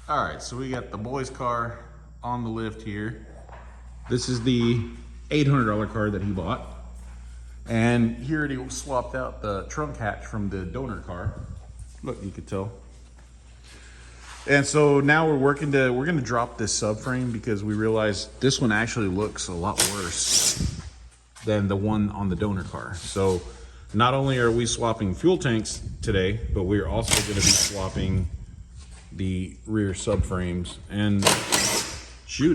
All right, so we got the boys' car on the lift here. This is the $800 car that he bought. And he already swapped out the trunk hatch from the donor car. Look, you could tell. And so now we're gonna drop this subframe because we realized this one actually looks a lot worse than the one on the donor car. So not only are we swapping fuel tanks today, but we're also gonna be swapping the rear subframes. And shoot,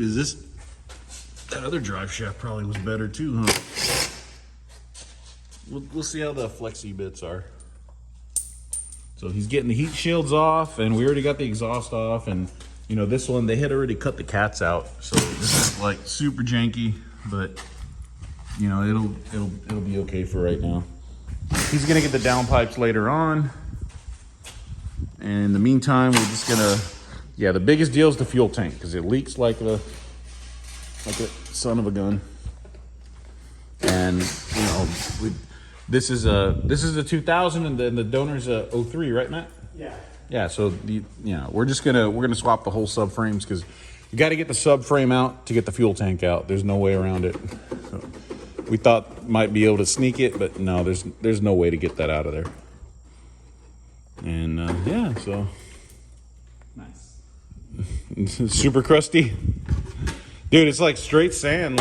that other drive shaft probably was better too, huh? We'll see how the flexi bits are. So he's getting the heat shields off, and we already got the exhaust off. And you know, this one, they had already cut the cats out, so this is like super janky, but you know, it'll be okay for right now. He's gonna get the downpipes later on. And in the meantime, we're just gonna, the biggest deal is the fuel tank because it leaks like a son of a gun. And you know, this is a 2000, and then the donor's a 03, right, Matt? Yeah. Yeah. So we're gonna swap the whole subframes because you got to get the subframe out to get the fuel tank out. There's no way around it. So we thought might be able to sneak it, but no, there's no way to get that out of there. And so nice. Super crusty, dude. It's like straight sand.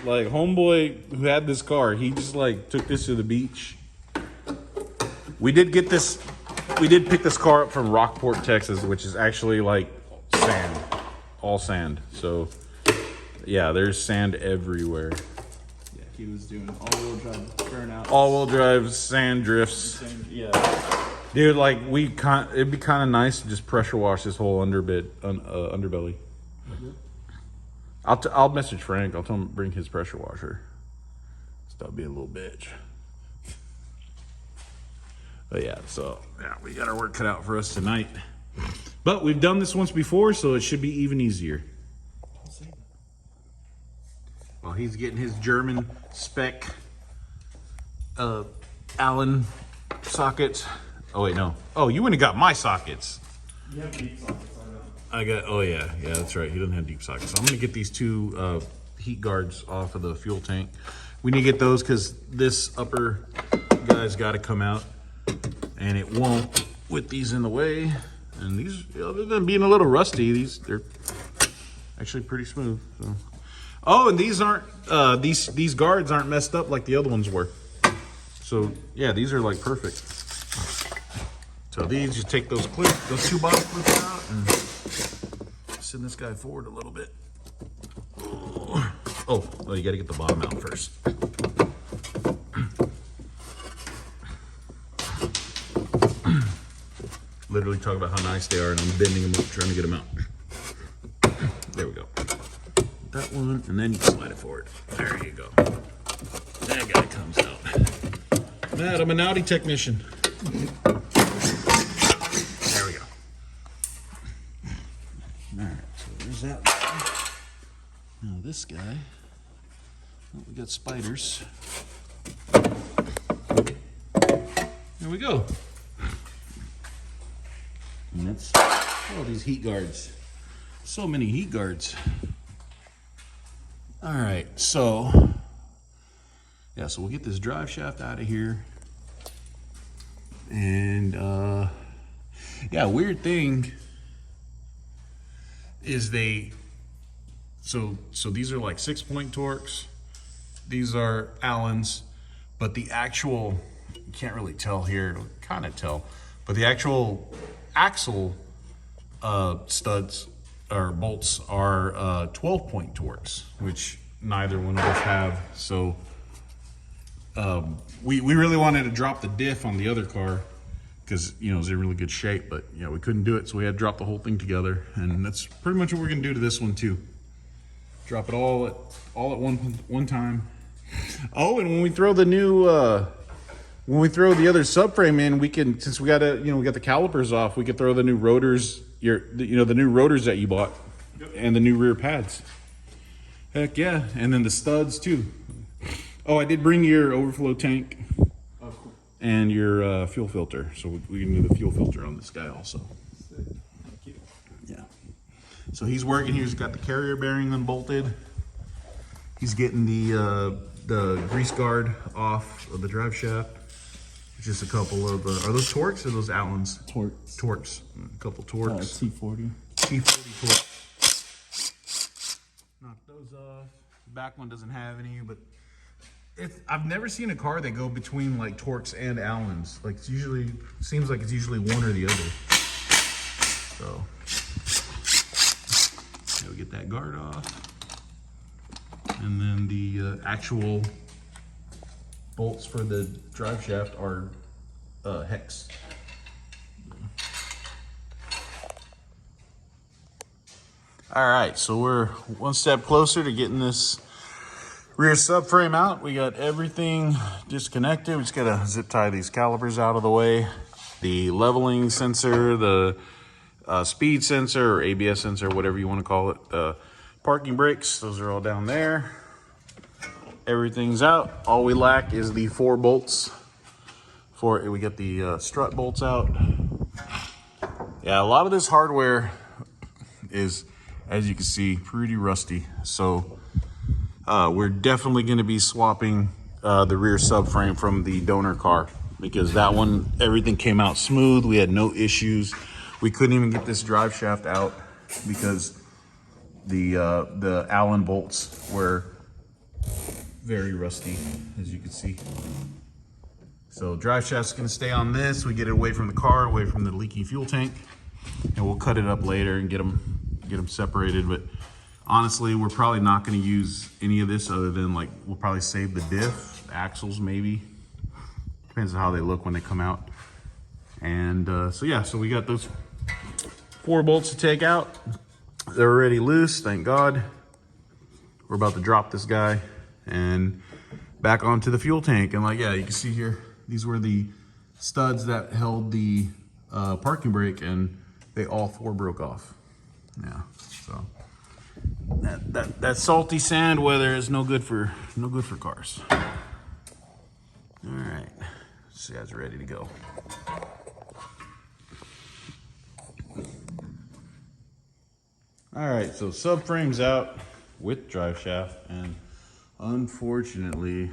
Like homeboy who had this car, he just like took this to the beach. We did pick this car up from Rockport, Texas, which is actually like sand, all sand. So yeah, there's sand everywhere. Yeah, he was doing all-wheel drive burnouts. All-wheel drive sand drifts. Yeah. Dude, like it'd be kind of nice to just pressure wash this whole underbelly. Yep. I'll message Frank. I'll tell him to bring his pressure washer. Stop being a little bitch. But yeah, so we got our work cut out for us tonight. But we've done this once before, so it should be even easier. Well, he's getting his German spec Allen sockets. Oh wait, no. Oh, you wouldn't have got my sockets. You have deep sockets, I know. Oh yeah, that's right. He doesn't have deep sockets. So I'm gonna get these two heat guards off of the fuel tank. We need to get those because this upper guy's got to come out, and it won't with these in the way. And these, other than being a little rusty, they're actually pretty smooth. So. Oh, and these aren't these guards aren't messed up like the other ones were. So yeah, these are like perfect. So these, just take those two bottom clips out and send this guy forward a little bit. Oh, you got to get the bottom out first. Literally talk about how nice they are, and I'm bending them up, trying to get them out. There we go. That one, and then you can slide it forward. There you go. That guy comes out. Matt, I'm an Audi technician. There we go. All right, so there's that one. Now this guy, we got spiders. There we go. And that's all these heat guards. So many heat guards. All right, so we'll get this drive shaft out of here. And weird thing is so these are like 6-point torques. These are Allens, but the actual, you can't really tell here, kind of tell, but the actual axle studs or bolts are 12-point torques, which neither one of us have. So we really wanted to drop the diff on the other car because it was in really good shape, but we couldn't do it, so we had to drop the whole thing together. And that's pretty much what we're gonna do to this one too. Drop it all at one time. Oh, and when we throw the new when we throw the other subframe in, we can, since we got we got the calipers off, we could throw the new rotors, the new rotors that you bought. Yep. And the new rear pads. Heck yeah, and then the studs too. Oh, I did bring your overflow tank. Oh, cool. And your fuel filter, so we can do the fuel filter on this guy also. Thank you. Yeah. So he's working here. He's got the carrier bearing unbolted. He's getting the grease guard off of the drive shaft. Just a couple of, are those Torx or those Allens? Torx. Torx. A couple Torx. T40. T40 Torx. Knock those off. The back one doesn't have any, but I've never seen a car that go between like Torx and Allens. Like it's usually, seems like it's usually one or the other. So, we'll get that guard off. And then the actual bolts for the drive shaft are hex. All right, so we're one step closer to getting this rear subframe out. We got everything disconnected. We just gotta zip tie these calipers out of the way. The leveling sensor, the speed sensor or ABS sensor, whatever you want to call it. The parking brakes, those are all down there. Everything's out. All we lack is the 4 bolts for it. We get the strut bolts out. Yeah, a lot of this hardware is, as you can see, pretty rusty. So we're definitely going to be swapping the rear subframe from the donor car, because that one, everything came out smooth. We had no issues. We couldn't even get this drive shaft out because the Allen bolts were very rusty, as you can see. So drive shaft's gonna stay on this. We get it away from the car, away from the leaky fuel tank, and we'll cut it up later and get them separated. But honestly, we're probably not gonna use any of this other than like, we'll probably save the diff, the axles maybe. Depends on how they look when they come out. And so yeah, so we got those 4 bolts to take out. They're already loose, thank God. We're about to drop this guy and back onto the fuel tank. And like, yeah, you can see here, these were the studs that held the parking brake, and they all 4 broke off. Yeah, so that salty sand weather is no good for cars. All right, this guy's ready to go. All right, so subframe's out with drive shaft, and unfortunately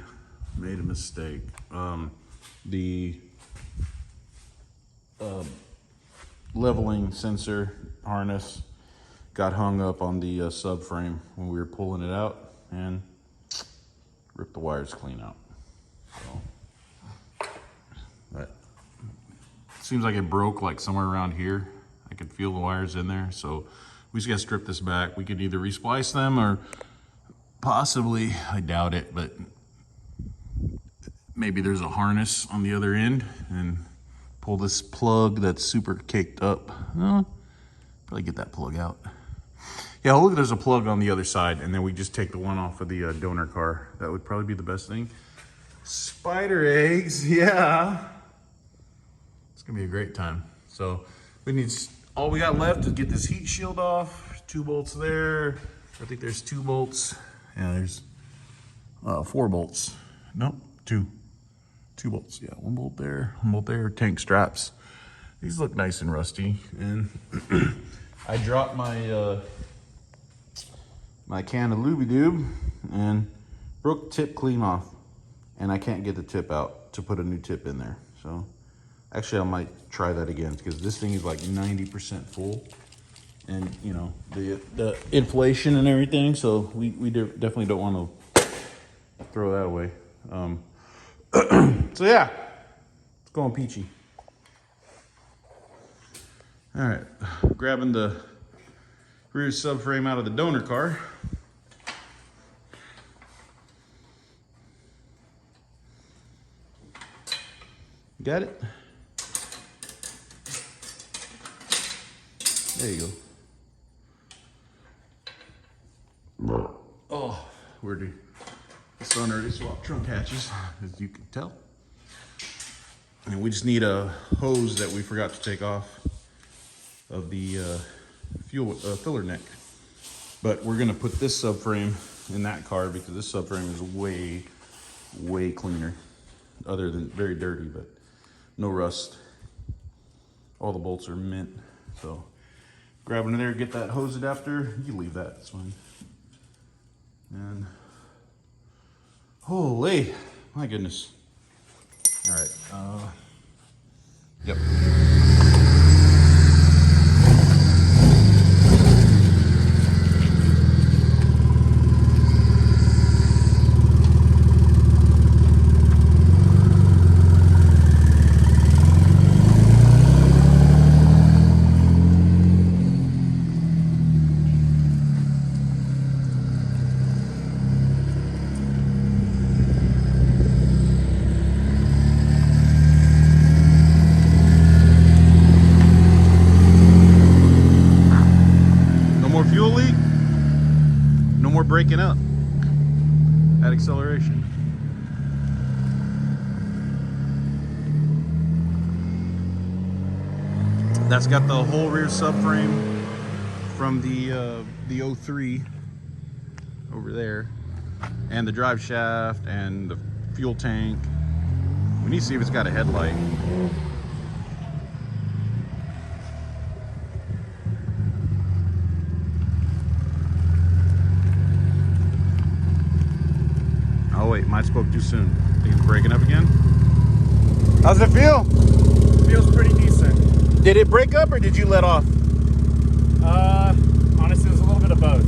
made a mistake. The leveling sensor harness got hung up on the subframe when we were pulling it out and ripped the wires clean out. So, but seems like it broke like somewhere around here. I could feel the wires in there, so we just gotta strip this back. We could either resplice them or possibly, I doubt it, but maybe there's a harness on the other end and pull this plug that's super caked up. Probably get that plug out. Yeah, look, there's a plug on the other side, and then we just take the one off of the donor car. That would probably be the best thing. Spider eggs, yeah. It's gonna be a great time. So we need, all we got left is get this heat shield off. 2 bolts there. I think there's 2 bolts. Yeah, there's 4 bolts. Nope, 2 bolts. Yeah, 1 bolt there, 1 bolt there. Tank straps. These look nice and rusty. And I dropped my my can of Lubidube and broke the tip clean off, and I can't get the tip out to put a new tip in there. So actually, I might try that again, because this thing is like 90% full, and you know the inflation and everything. So we definitely don't want to throw that away. So yeah, it's going peachy. All right, grabbing the rear subframe out of the donor car. Got it? There you go. Oh, the sun already swapped trunk hatches, as you can tell. And we just need a hose that we forgot to take off of the fuel filler neck. But we're gonna put this subframe in that car, because this subframe is way cleaner, other than very dirty, but no rust. All the bolts are mint. So Grab into there, get that hose adapter. You can leave that, it's fine. And holy, my goodness. All right, yep. Fuel leak, no more breaking up at acceleration. That's got the whole rear subframe from the 03 over there, and the drive shaft and the fuel tank. We need to see if it's got a headlight. Oh wait, might spoke too soon. Think it's breaking up again? How's it feel? Feels pretty decent. Did it break up or did you let off? Honestly, it was a little bit of both.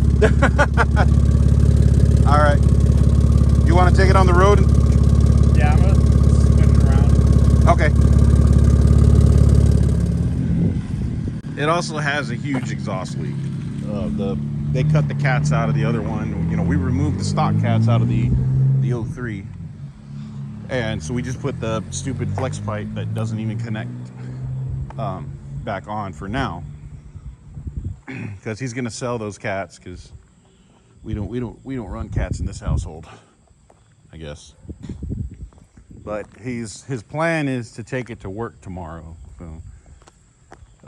All right. You want to take it on the road? Yeah, I'm gonna spin it around. Okay. It also has a huge exhaust leak. They cut the cats out of the other one. You know, we removed the stock cats out of the 03, and so we just put the stupid flex pipe that doesn't even connect back on for now, because he's gonna sell those cats because we don't run cats in this household, I guess. But his plan is to take it to work tomorrow.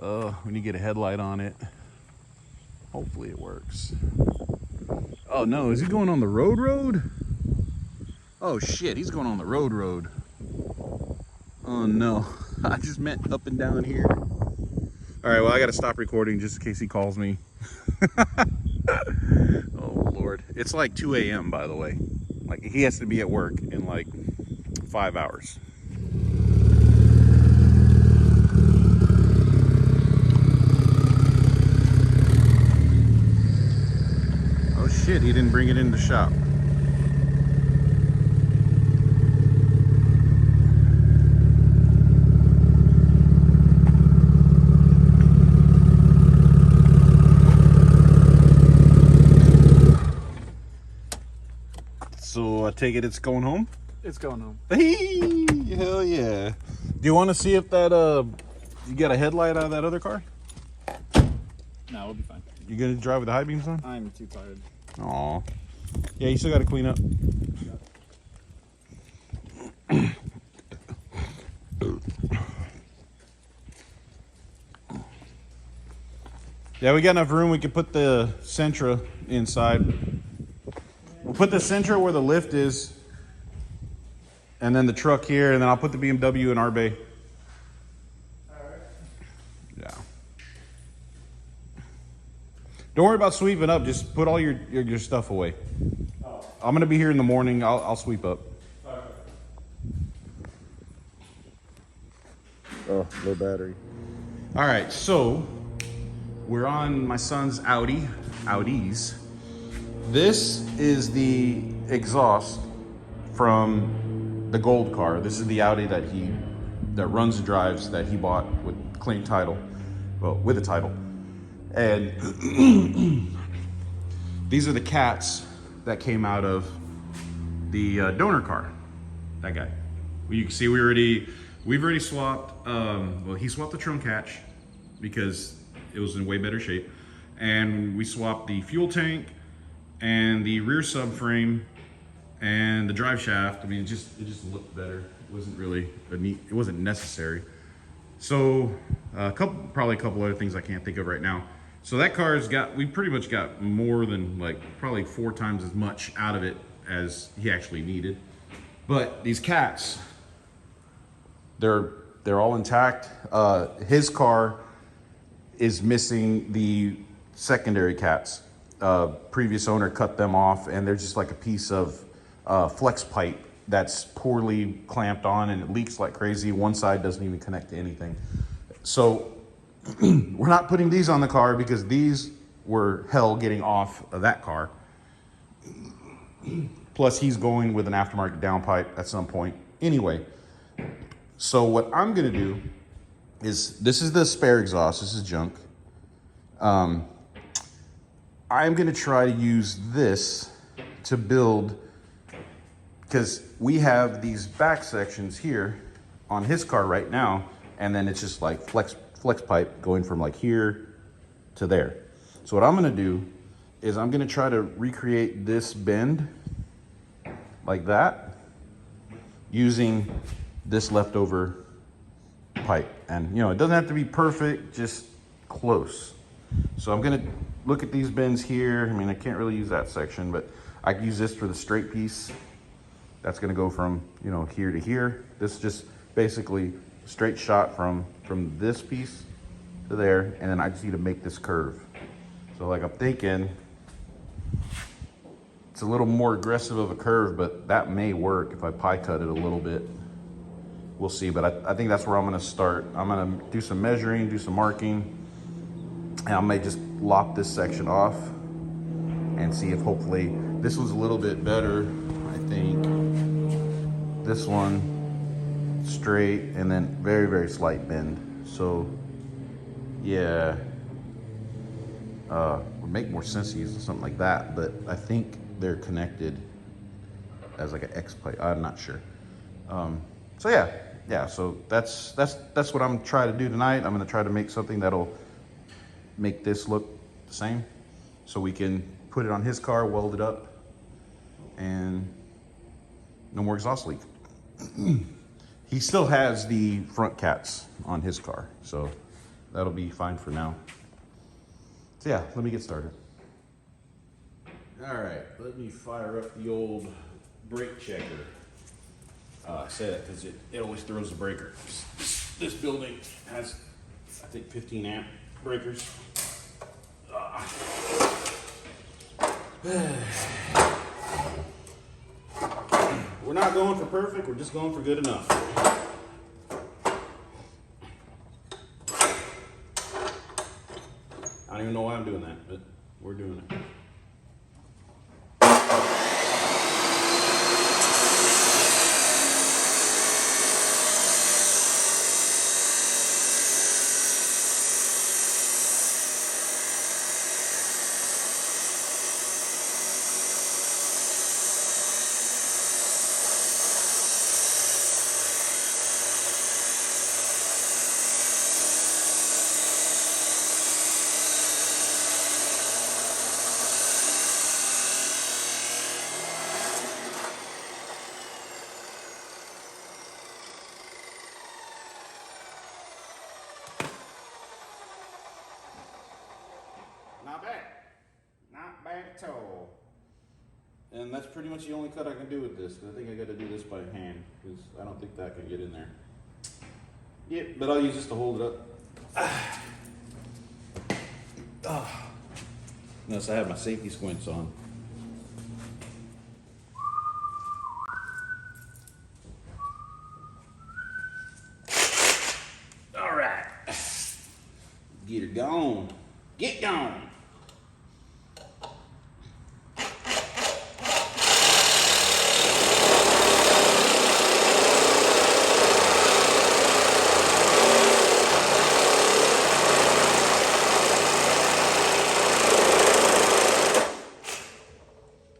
So we need to get a headlight on it. Hopefully it works. Oh no, is he going on the road? Oh shit, he's going on the road. Oh no, I just meant up and down here. All right, well, I gotta stop recording just in case he calls me. Oh Lord, it's like 2 a.m. by the way. Like, he has to be at work in like 5 hours. Oh shit, he didn't bring it in the shop. So I take it it's going home? It's going home. Hey, hell yeah. Do you want to see if that you got a headlight out of that other car? No, we'll be fine. You gonna drive with the high beams on? I'm too tired. Aw. Yeah, you still gotta clean up. Yeah, we got enough room. We could put the Sentra inside. We'll put the Sentra where the lift is, and then the truck here, and then I'll put the BMW in our bay. Alright. Yeah. Don't worry about sweeping up. Just put all your stuff away. Oh. I'm gonna be here in the morning. I'll sweep up. Okay. Oh, low battery. All right, so we're on my son's Audis. This is the exhaust from the gold car. This is the Audi that runs and drives that he bought with clean title, well, with a title. And these are the cats that came out of the donor car. That guy. Well, you can see we've already swapped. Well, he swapped the trunk hatch because it was in way better shape, and we swapped the fuel tank and the rear subframe and the drive shaft. I mean, it just looked better. It wasn't really it wasn't necessary. So probably a couple other things I can't think of right now. So that car's we pretty much got more than probably 4 times as much out of it as he actually needed. But these cats, they're all intact. His car, is missing the secondary cats. Previous owner cut them off, and they're just like a piece of flex pipe that's poorly clamped on, and it leaks like crazy. One side doesn't even connect to anything. So we're not putting these on the car because these were hell getting off of that car. Plus he's going with an aftermarket downpipe at some point. Anyway, so what I'm gonna do is, this is the spare exhaust, this is junk. I'm gonna try to use this to build, because we have these back sections here on his car right now, and then it's just like flex pipe going from like here to there. So what I'm gonna do is I'm gonna try to recreate this bend like that using this leftover pipe. And you know, it doesn't have to be perfect, just close. So I'm gonna look at these bends here. I mean, I can't really use that section, but I can use this for the straight piece. That's gonna go from, you know, here to here. This is just basically a straight shot from this piece to there, and then I just need to make this curve. So like, I'm thinking it's a little more aggressive of a curve, but that may work if I pie cut it a little bit. We'll see, but I think that's where I'm gonna start. I'm gonna do some measuring, do some marking, and I may just lop this section off and see if hopefully this was a little bit better. I think this one straight and then very, very slight bend. So yeah, would make more sense to use something like that, but I think they're connected as like an X pipe. I'm not sure. So yeah. So that's what I'm trying to do tonight. I'm gonna try to make something that'll make this look the same, so we can put it on his car, weld it up, and no more exhaust leak. He still has the front cats on his car, so that'll be fine for now. So yeah, let me get started. All right, let me fire up the old brake checker. I say that because it always throws the breaker. This building has, I think, 15 amp breakers. We're not going for perfect, we're just going for good enough. I don't even know why I'm doing that, but we're doing it. Not bad at all. And that's pretty much the only cut I can do with this. I think I got to do this by hand because I don't think that can get in there. Yep, but I'll use this to hold it up. Unless I have my safety squints on. All right. Get her gone. Get gone.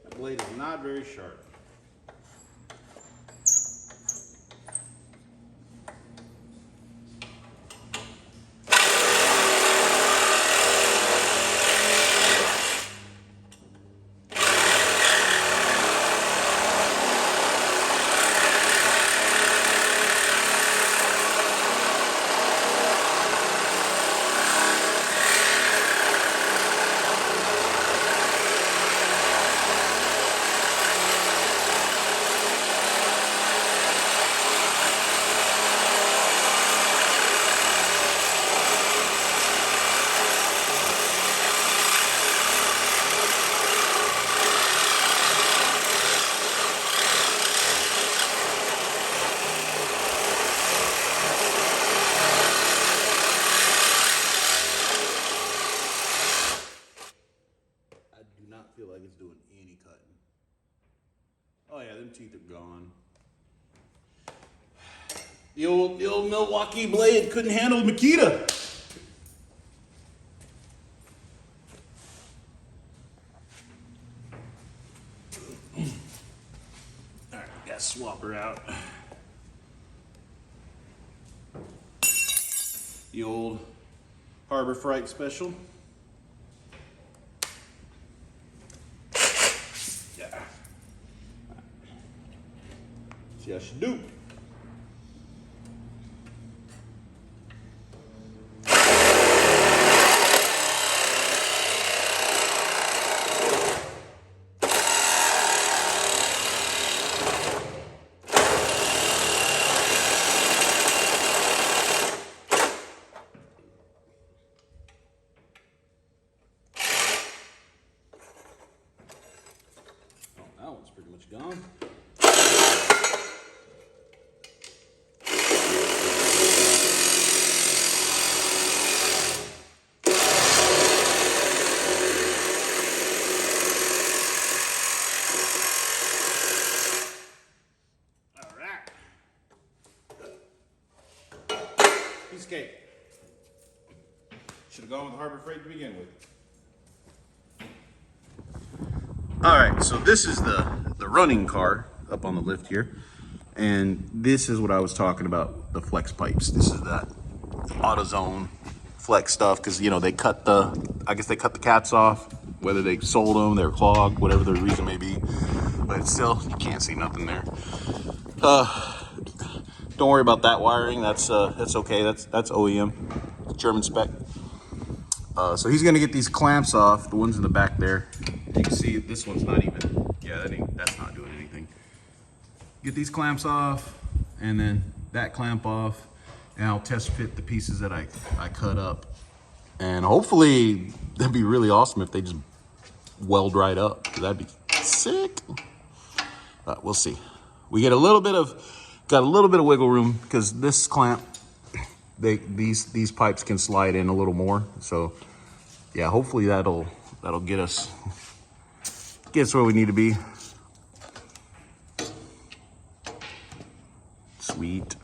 That blade is not very sharp. like it's doing any cutting. Oh yeah, them teeth are gone. The old Milwaukee blade couldn't handle Makita. Alright, gotta swap her out. The old Harbor Freight Special. Yeah. See how she do. That one's pretty much gone. All right. Piece of cake. Should have gone with Harbor Freight to begin with. All right, so this is the running car up on the lift here. And this is what I was talking about, the flex pipes. This is that AutoZone flex stuff, because, you know, they cut I guess they cut the caps off, whether they sold them, they're clogged, whatever the reason may be. But it's still, you can't see nothing there. Don't worry about that wiring. That's okay. That's OEM, German spec. So he's gonna get these clamps off, the ones in the back there. You can see this one's not even, yeah, that's not doing anything. Get these clamps off, and then that clamp off, and I'll test fit the pieces that I cut up. And hopefully, that'd be really awesome if they just weld right up. That'd be sick. We'll see. We get got a little bit of wiggle room, because this clamp, these pipes can slide in a little more. So yeah, hopefully that'll get us where we need to be. Sweet.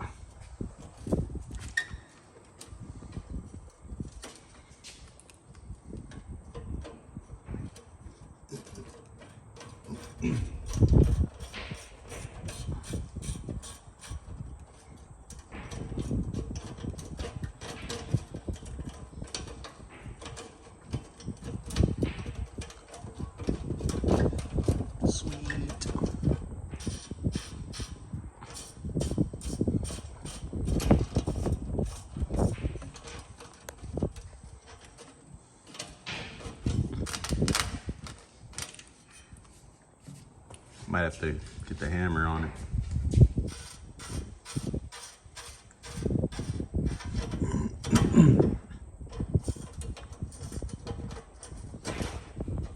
Might have to get the hammer on it.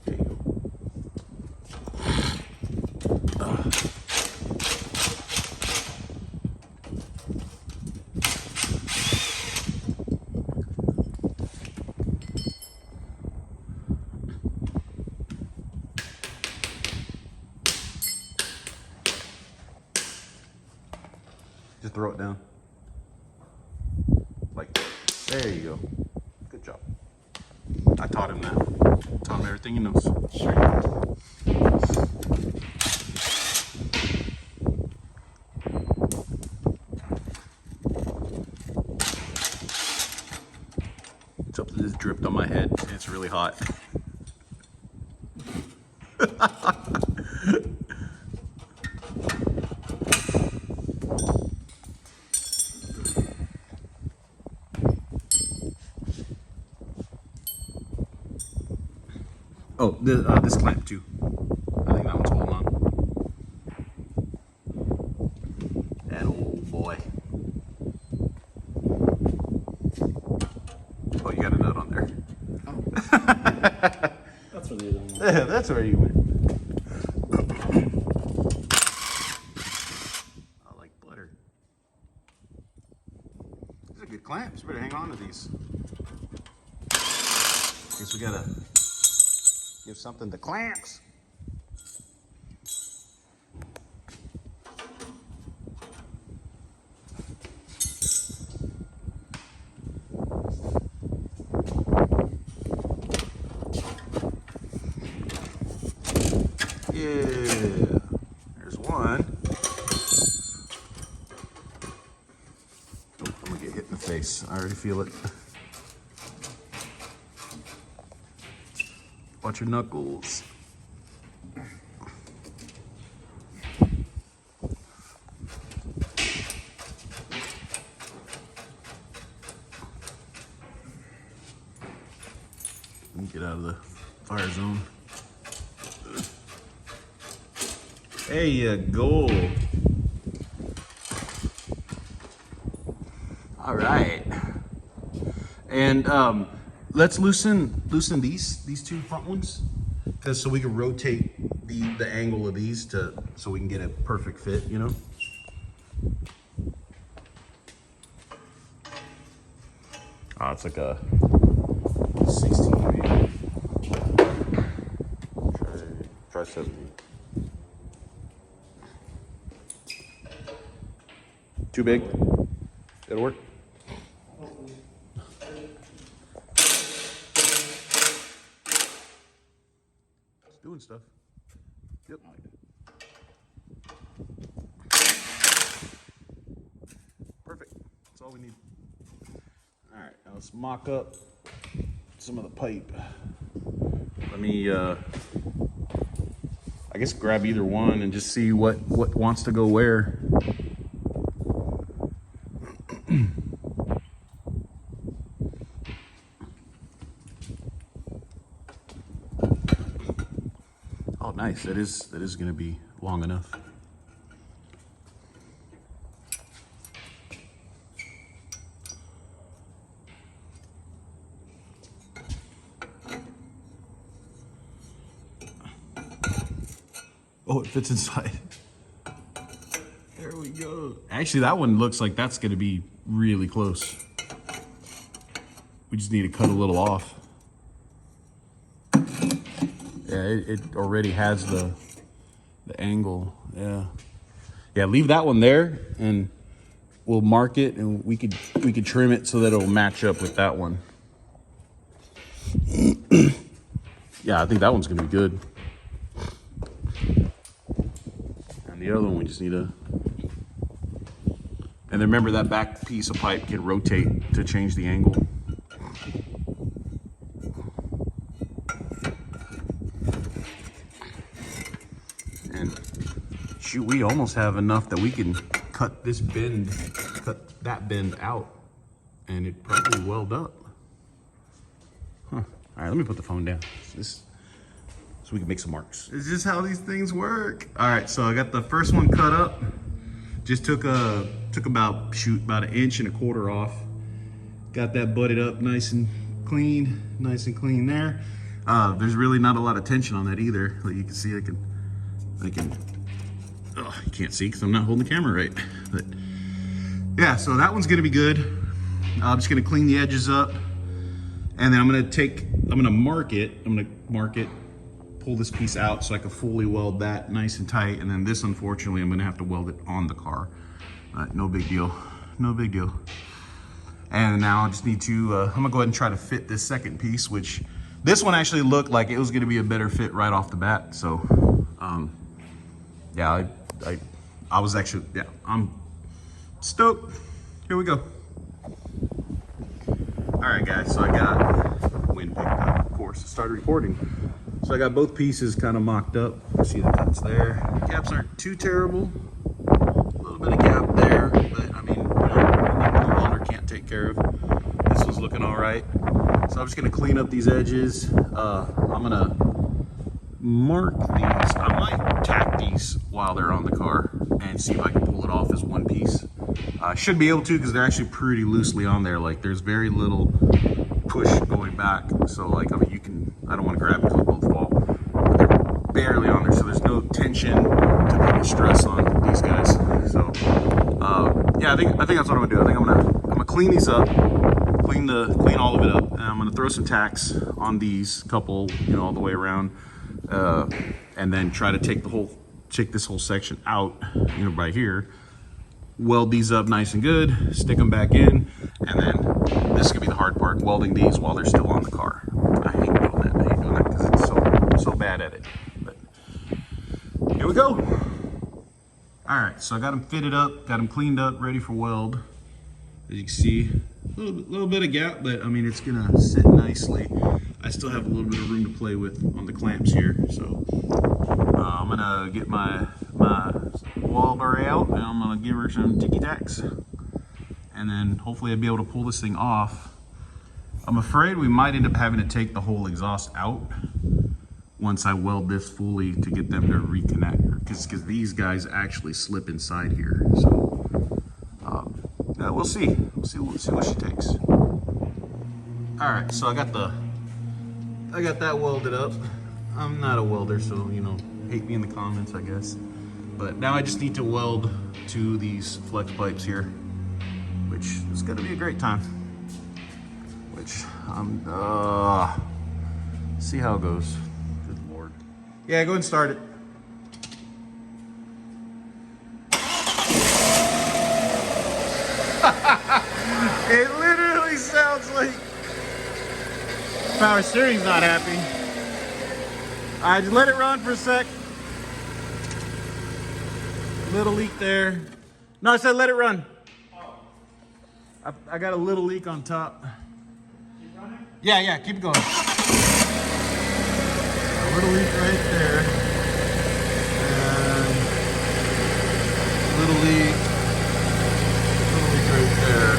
There you go. Just throw it down. Like, there you go. Good job. I taught him that. Taught him everything he knows. Sure. Something just dripped on my head. It's really hot. Oh, this clamp too. I think that one's holding on. And oh boy. Oh, you got a nut on there. Oh. That's where the other one went. Yeah, that's where you went. I like butter. These are good clamps. Better hang on to these. Guess we gotta give something to clamps. already feel it. Watch your knuckles. Get out of the fire zone. There you go. All right. And let's loosen these two front ones, because so we can rotate the angle of these so we can get a perfect fit, you know. Oh, it's like a 16 maybe. Try 17. Too big? It'll work. It's doing stuff. Yep. Perfect. That's all we need. All right, now let's mock up some of the pipe. Let me, I guess, grab either one and just see what wants to go where. Oh, nice. That is going to be long enough. Oh, it fits inside. There we go. Actually, that one looks like that's going to be really close. We just need to cut a little off. Yeah, it already has the angle. Yeah. Yeah, leave that one there and we'll mark it, and we could trim it so that it'll match up with that one. Yeah, I think that one's going to be good. The other one we just need to, and then remember that back piece of pipe can rotate to change the angle. And shoot, we almost have enough that we can cut that bend out, and it probably weld up. Huh. All right, let me put the phone down. So we can make some marks. It's just how these things work. All right, so I got the first one cut up. Just took about an inch and a quarter off. Got that butted up nice and clean there. There's really not a lot of tension on that either. Like you can see, I can. Oh, you can't see because I'm not holding the camera right. But yeah, so that one's gonna be good. I'm just gonna clean the edges up, and then I'm gonna mark it. Pull this piece out so I can fully weld that nice and tight, and then this, unfortunately, I'm gonna have to weld it on the car. No big deal, no big deal. And now I just need to, I'm gonna go ahead and try to fit this second piece, which this one actually looked like it was gonna be a better fit right off the bat. So, yeah, I was actually, yeah, I'm stoked. Here we go. All right, guys, so I got wind picked up, of course, started recording. So I got both pieces kind of mocked up. You see the cuts there. The gaps aren't too terrible. A little bit of gap there, but I mean, you know, the welder can't take care of. This one's looking all right. So I'm just gonna clean up these edges. I'm gonna mark these. I might tack these while they're on the car and see if I can pull it off as one piece. I should be able to, because they're actually pretty loosely on there. Like there's very little push going back. So like, I mean, I don't want to grab it because we'll both fall. But they're barely on there, so there's no tension to put any stress on these guys. So yeah, I think that's what I'm gonna do. I think I'm gonna clean these up, clean all of it up, and I'm gonna throw some tacks on these couple, you know, all the way around, and then try to take this whole section out, you know, right here. Weld these up nice and good, stick them back in, and then this is gonna be the hard part, welding these while they're still on the car. I hate doing that because it's so bad at it. But here we go. All right, so I got them fitted up, got them cleaned up, ready for weld. As you can see, little bit of gap, but I mean, it's gonna sit nicely. I still have a little bit of room to play with on the clamps here. So I'm gonna get my welder out and I'm gonna give her some ticky tacks. And then hopefully I'll be able to pull this thing off. I'm afraid we might end up having to take the whole exhaust out once I weld this fully to get them to reconnect, because these guys actually slip inside here. So we'll see. We'll see what she takes. All right, so I got that welded up. I'm not a welder, so you know, hate me in the comments, I guess. But now I just need to weld to these flex pipes here, which is gonna be a great time. Which I'm see how it goes. Good Lord. Yeah, go ahead and start it. It literally sounds like power steering's not happy. All right, just let it run for a sec. Little leak there. No, I said let it run. I got a little leak on top. Keep running? Yeah, keep it going. A little leak right there. And little leak right there.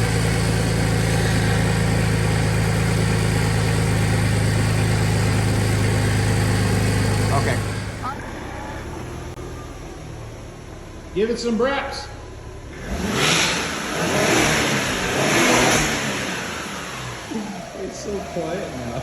Okay. Give it some breaths. It's so quiet now.